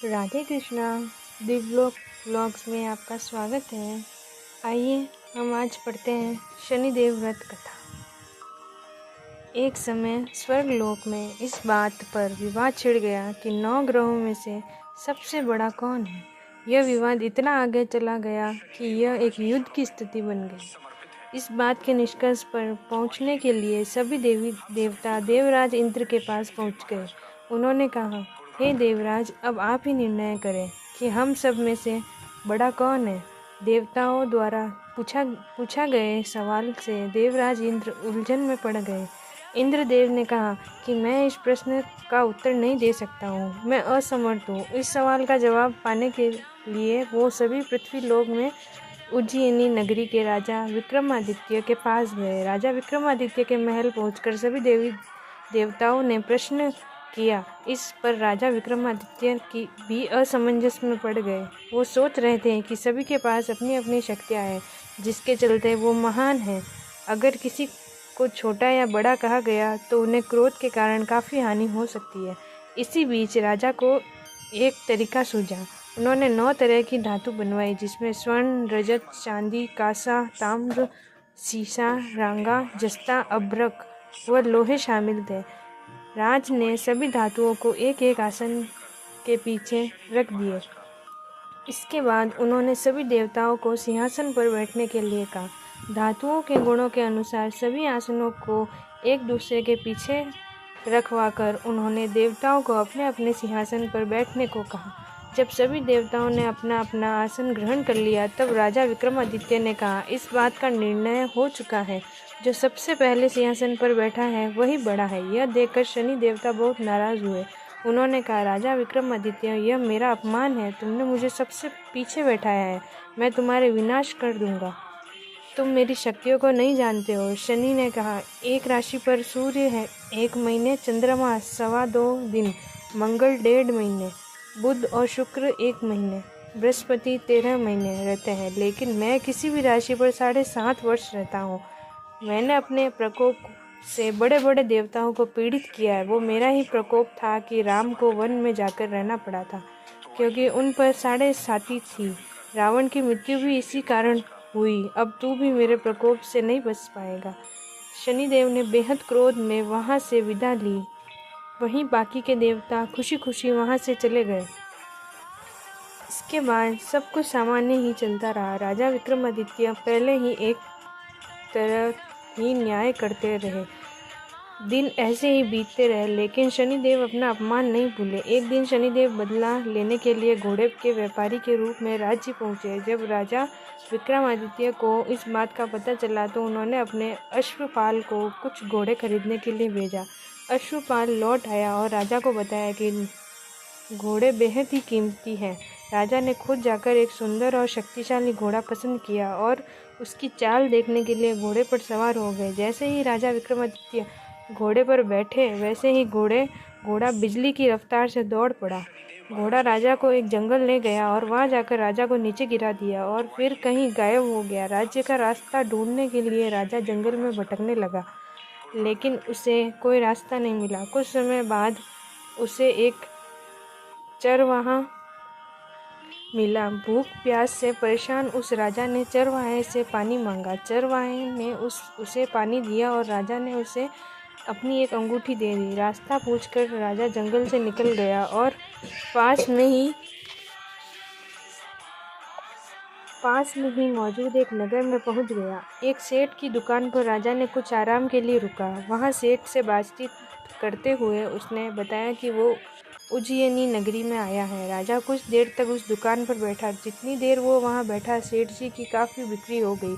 Radhe Krishna. दिव्यलोक vlogs में आपका स्वागत है। आइए हम आज पढ़ते हैं शनिदेव व्रत कथा। एक समय स्वर्गलोक में इस बात पर विवाद छिड़ गया कि 9 ग्रहों में से सबसे बड़ा कौन है। यह विवाद इतना आगे चला गया कि यह एक युद्ध की स्थिति बन गई। इस बात के निष्कर्ष पर पहुंचने के लिए सभी देवी देवता देवराज इंद्र के पास पहुंच गए। उन्होंने कहा, हे देवराज, अब आप ही निर्णय करें कि हम सब में से बड़ा कौन है। देवताओं द्वारा पूछा गए सवाल से देवराज इंद्र उलझन में पड़ गए। इंद्रदेव ने कहा कि मैं इस प्रश्न का उत्तर नहीं दे सकता हूँ, मैं असमर्थ हूँ। इस सवाल का जवाब पाने के लिए वो सभी पृथ्वी लोक में उज्जयिनी नगरी के राजा विक्रमादित्य के पास गए। राजा विक्रमादित्य के महल पहुंचकर सभी देवी देवताओं ने प्रश्न किया। इस पर राजा विक्रमादित्य की भी असमंजस में पड़ गए। वो सोच रहे थे कि सभी के पास अपनी अपनी शक्तियाँ हैं, जिसके चलते वो महान हैं। अगर किसी को छोटा या बड़ा कहा गया तो उन्हें क्रोध के कारण काफ़ी हानि हो सकती है। इसी बीच राजा को एक तरीका सूझा। उन्होंने 9 तरह की धातु बनवाई, जिसमें स्वर्ण, रजत, चांदी, कांसा, ताम्र, सीसा, रांगा, जस्ता, अभ्रक व लोहे शामिल थे। राज ने सभी धातुओं को एक एक आसन के पीछे रख दिए। इसके बाद उन्होंने सभी देवताओं को सिंहासन पर बैठने के लिए कहा। धातुओं के गुणों के अनुसार सभी आसनों को एक दूसरे के पीछे रखवाकर उन्होंने देवताओं को अपने अपने सिंहासन पर बैठने को कहा। जब सभी देवताओं ने अपना अपना आसन ग्रहण कर लिया, तब राजा विक्रमादित्य ने कहा, इस बात का निर्णय हो चुका है, जो सबसे पहले सिंहासन पर बैठा है वही बड़ा है। यह देखकर शनि देवता बहुत नाराज हुए। उन्होंने कहा, राजा विक्रमादित्य, यह मेरा अपमान है। तुमने मुझे सबसे पीछे बैठाया है। मैं तुम्हारे विनाश कर दूंगा। तुम मेरी शक्तियों को नहीं जानते हो। शनि ने कहा, एक राशि पर सूर्य है 1 महीने, चंद्रमा 2.25 दिन, मंगल 1.5 महीने, बुध और शुक्र 1 महीने, बृहस्पति 13 महीने रहते हैं। लेकिन मैं किसी भी राशि पर 7.5 वर्ष रहता हूँ। मैंने अपने प्रकोप से बड़े बड़े देवताओं को पीड़ित किया है। वो मेरा ही प्रकोप था कि राम को वन में जाकर रहना पड़ा था, क्योंकि उन पर 7.5 थी। रावण की मृत्यु भी इसी कारण हुई। अब तू भी मेरे प्रकोप से नहीं बच पाएगा। शनिदेव ने बेहद क्रोध में वहाँ से विदा ली। वहीं बाकी के देवता खुशी खुशी वहाँ से चले गए। इसके बाद सब कुछ सामान्य ही चलता रहा। राजा विक्रमादित्य पहले ही एक तरह ही न्याय करते रहे। दिन ऐसे ही बीतते रहे, लेकिन शनिदेव अपना अपमान नहीं भूले। एक दिन शनिदेव बदला लेने के लिए घोड़े के व्यापारी के रूप में राज्य पहुंचे। जब राजा विक्रमादित्य को इस बात का पता चला तो उन्होंने अपने अश्वपाल को कुछ घोड़े खरीदने के लिए भेजा। अश्वपाल लौट आया और राजा को बताया कि घोड़े बेहद ही कीमती हैं। राजा ने खुद जाकर एक सुंदर और शक्तिशाली घोड़ा पसंद किया और उसकी चाल देखने के लिए घोड़े पर सवार हो गए। जैसे ही राजा विक्रमादित्य घोड़े पर बैठे, वैसे ही घोड़ा बिजली की रफ्तार से दौड़ पड़ा। घोड़ा राजा को एक जंगल ले गया और वहां जाकर राजा को नीचे गिरा दिया और फिर कहीं गायब हो गया। राज्य का रास्ता ढूंढने के लिए राजा जंगल में भटकने लगा, लेकिन उसे कोई रास्ता नहीं मिला। कुछ समय बाद उसे एक चरवाहा मिला। भूख प्यास से परेशान उस राजा ने चरवाहे से पानी मांगा। चरवाहे ने उसे पानी दिया और राजा ने उसे अपनी एक अंगूठी दे दी। रास्ता पूछकर राजा जंगल से निकल गया और पास में ही मौजूद एक नगर में पहुंच गया। एक सेठ की दुकान पर राजा ने कुछ आराम के लिए रुका। वहां सेठ से बातचीत करते हुए उसने बताया कि वो उज्जयिनी नगरी में आया है। राजा कुछ देर तक उस दुकान पर बैठा। जितनी देर वो वहां बैठा, सेठ जी की काफ़ी बिक्री हो गई।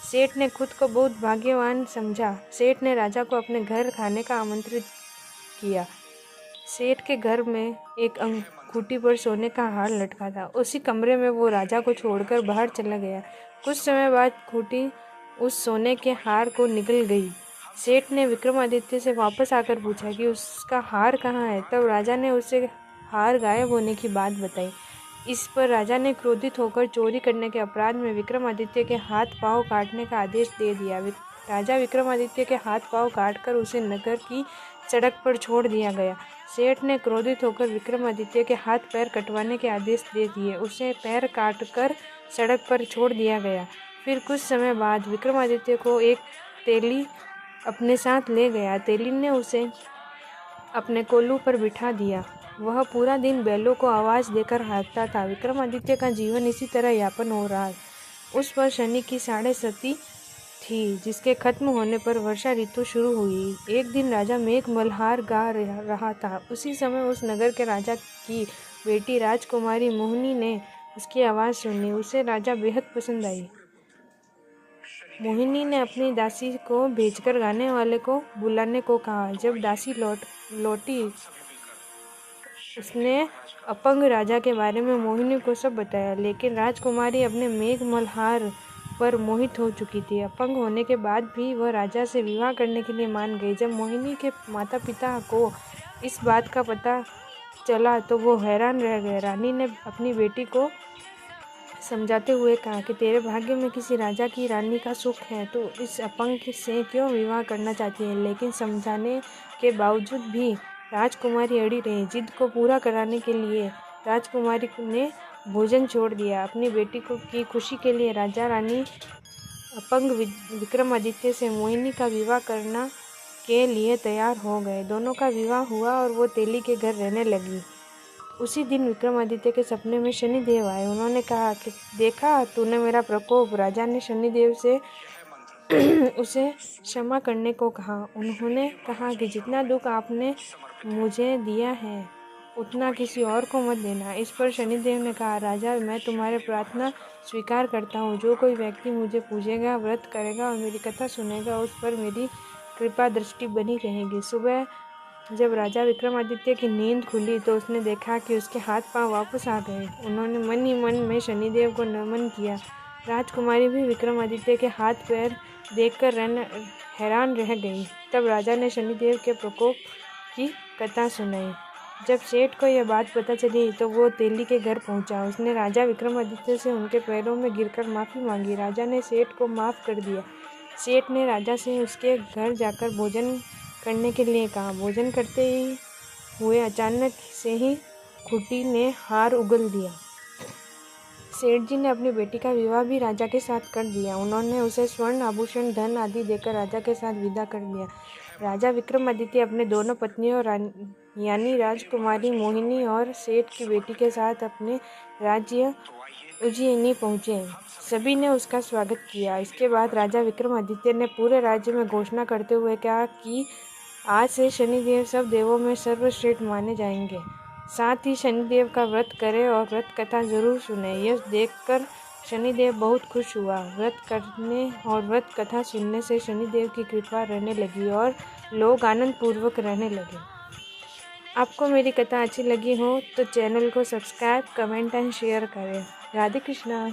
सेठ ने खुद को बहुत भाग्यवान समझा। सेठ ने राजा को अपने घर खाने का आमंत्रित किया। सेठ के घर में एक अंगूठी पर सोने का हार लटका था। उसी कमरे में वो राजा को छोड़कर बाहर चला गया। कुछ समय बाद अंगूठी उस सोने के हार को निकल गई। सेठ ने विक्रमादित्य से वापस आकर पूछा कि उसका हार कहाँ है। तब राजा ने उसे हार गायब होने की बात बताई। इस पर राजा ने क्रोधित होकर चोरी करने के अपराध में विक्रमादित्य के हाथ पांव काटने का आदेश दे दिया। राजा विक्रमादित्य के हाथ पांव काटकर उसे नगर की सड़क पर छोड़ दिया गया। सेठ ने क्रोधित होकर विक्रमादित्य के हाथ पैर कटवाने के आदेश दे दिए। उसे पैर काटकर सड़क पर छोड़ दिया गया। फिर कुछ समय बाद विक्रमादित्य को एक तेली अपने साथ ले गया। तेली ने उसे अपने कोल्हू पर बिठा दिया। वह पूरा दिन बैलों को आवाज़ देकर हाँकता था। विक्रमादित्य का जीवन इसी तरह यापन हो रहा। उस पर शनि की 7.5 थी, जिसके खत्म होने पर वर्षा ऋतु शुरू हुई। एक दिन राजा मेघ मल्हार गा रहा था। उसी समय उस नगर के राजा की बेटी राजकुमारी मोहिनी ने उसकी आवाज़ सुनी। उसे राजा बेहद पसंद आई। मोहिनी ने अपनी दासी को भेजकर गाने वाले को बुलाने को कहा। जब दासी लौटी उसने अपंग राजा के बारे में मोहिनी को सब बताया, लेकिन राजकुमारी अपने मेघ मल्हार पर मोहित हो चुकी थी। अपंग होने के बाद भी वह राजा से विवाह करने के लिए मान गई। जब मोहिनी के माता पिता को इस बात का पता चला तो वो हैरान रह गए। रानी ने अपनी बेटी को समझाते हुए कहा कि तेरे भाग्य में किसी राजा की रानी का सुख है, तो इस अपंग से क्यों विवाह करना चाहती है। लेकिन समझाने के बावजूद भी राजकुमारी अड़ी रही। जिद को पूरा कराने के लिए राजकुमारी ने भोजन छोड़ दिया। अपनी बेटी की खुशी के लिए राजा रानी अपंग विक्रमादित्य से मोहिनी का विवाह करना के लिए तैयार हो गए। दोनों का विवाह हुआ और वो तेली के घर रहने लगी। उसी दिन विक्रमादित्य के सपने में शनिदेव आए। उन्होंने कहा कि देखा तूने मेरा प्रकोप। राजा ने शनिदेव से उसे क्षमा करने को कहा। उन्होंने कहा कि जितना दुख आपने मुझे दिया है उतना किसी और को मत देना। इस पर शनिदेव ने कहा, राजा मैं तुम्हारे प्रार्थना स्वीकार करता हूँ। जो कोई व्यक्ति मुझे पूजेगा, व्रत करेगा और मेरी कथा सुनेगा, उस पर मेरी कृपा दृष्टि बनी रहेगी। सुबह जब राजा विक्रमादित्य की नींद खुली तो उसने देखा कि उसके हाथ पांव वापस आ गए। उन्होंने मन ही मन में शनिदेव को नमन किया। राजकुमारी भी विक्रमादित्य के हाथ पैर देखकर हैरान रह गई। तब राजा ने शनिदेव के प्रकोप की कथा सुनाई। जब सेठ को यह बात पता चली तो वो तेली के घर पहुंचा। उसने राजा विक्रमादित्य से उनके पैरों में गिरकर माफ़ी मांगी। राजा ने सेठ को माफ़ कर दिया। सेठ ने राजा से उसके घर जाकर भोजन करने के लिए कहा। भोजन करते ही हुए अचानक से ही खूंटी ने हार उगल दिया। सेठ जी ने अपनी बेटी का विवाह भी राजा के साथ कर दिया। उन्होंने उसे स्वर्ण आभूषण, धन आदि देकर राजा के साथ विदा कर दिया। राजा विक्रमादित्य अपने दोनों पत्नियों यानी राजकुमारी मोहिनी और सेठ की बेटी के साथ अपने राज्य उज्जैनी पहुँचे। सभी ने उसका स्वागत किया। इसके बाद राजा विक्रमादित्य ने पूरे राज्य में घोषणा करते हुए कहा कि आज से शनिदेव सब देवों में सर्वश्रेष्ठ माने जाएंगे। साथ ही शनिदेव का व्रत करें और व्रत कथा जरूर सुने। यह देखकर शनिदेव बहुत खुश हुआ। व्रत करने और व्रत कथा सुनने से शनिदेव की कृपा रहने लगी और लोग आनंद पूर्वक रहने लगे। आपको मेरी कथा अच्छी लगी हो तो चैनल को सब्सक्राइब, कमेंट एंड शेयर करें। राधे कृष्णा।